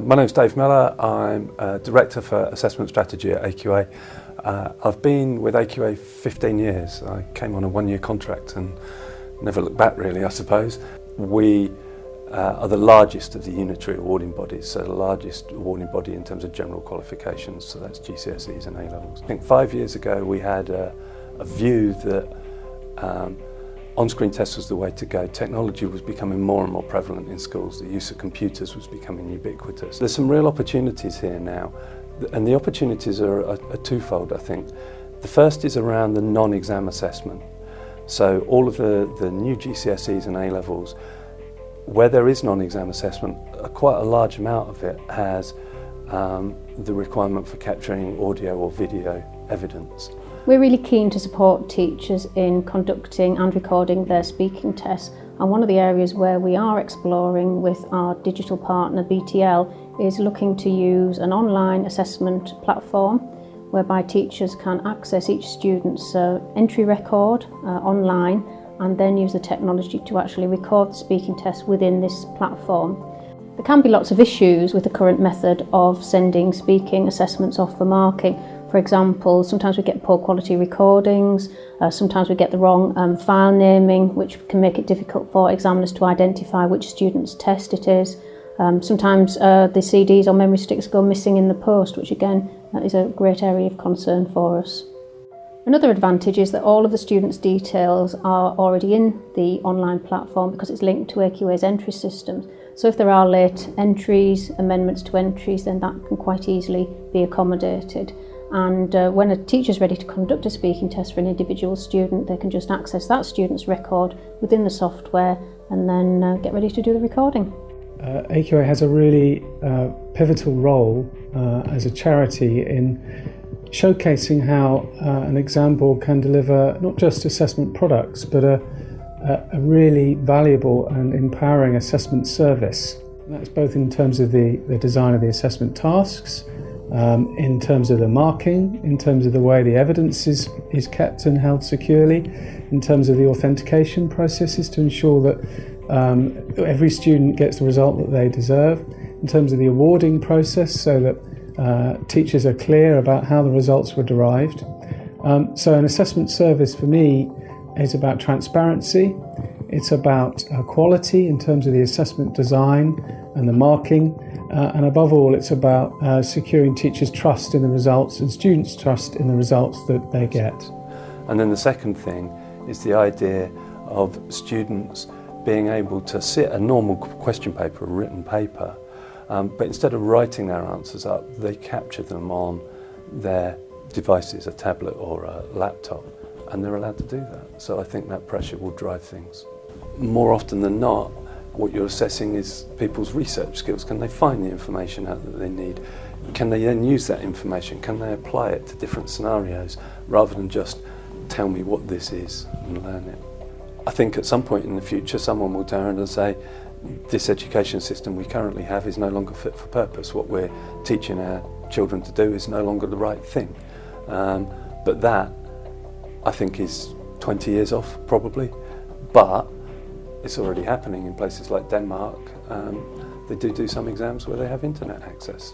My name's Dave Mellor. I'm Director for Assessment Strategy at AQA. I've been with AQA 15 years. I came on a one-year contract and never looked back really, I suppose. We are the largest of the unitary awarding bodies, so the largest awarding body in terms of general qualifications, so that's GCSEs and A-levels. I think 5 years ago we had a view that on-screen tests was the way to go. Technology was becoming more and more prevalent in schools. The use of computers was becoming ubiquitous. There's some real opportunities here now, and the opportunities are twofold, I think. The first is around the non-exam assessment. So all of the new GCSEs and A-levels, where there is non-exam assessment, quite a large amount of it has the requirement for capturing audio or video evidence. We're really keen to support teachers in conducting and recording their speaking tests, and one of the areas where we are exploring with our digital partner BTL is looking to use an online assessment platform whereby teachers can access each student's entry record online and then use the technology to actually record the speaking test within this platform. There can be lots of issues with the current method of sending speaking assessments off for marking. For example, sometimes we get poor quality recordings, sometimes we get the wrong file naming, which can make it difficult for examiners to identify which student's test it is. Sometimes the CDs or memory sticks go missing in the post, which again is a great area of concern for us. Another advantage is that all of the students' details are already in the online platform because it's linked to AQA's entry systems. So if there are late entries, amendments to entries, then that can quite easily be accommodated. And when a teacher's ready to conduct a speaking test for an individual student, they can just access that student's record within the software and then get ready to do the recording. AQA has a really pivotal role as a charity in showcasing how an exam board can deliver not just assessment products but a really valuable and empowering assessment service. And that's both in terms of the design of the assessment tasks, in terms of the marking, in terms of the way the evidence is kept and held securely, in terms of the authentication processes to ensure that every student gets the result that they deserve, in terms of the awarding process so that teachers are clear about how the results were derived. So an assessment service for me is about transparency, it's about quality in terms of the assessment design and the marking, and above all it's about securing teachers' trust in the results and students' trust in the results that they get. And then the second thing is the idea of students being able to sit a normal question paper, a written paper, but instead of writing their answers up, they capture them on their devices, a tablet or a laptop, and they're allowed to do that. So I think that pressure will drive things. More often than not, what you're assessing is people's research skills. Can they find the information out that they need? Can they then use that information? Can they apply it to different scenarios rather than just tell me what this is and learn it? I think at some point in the future someone will turn and say, this education system we currently have is no longer fit for purpose. What we're teaching our children to do is no longer the right thing. But that, I think, is 20 years off probably, but it's already happening in places like Denmark. They do some exams where they have internet access.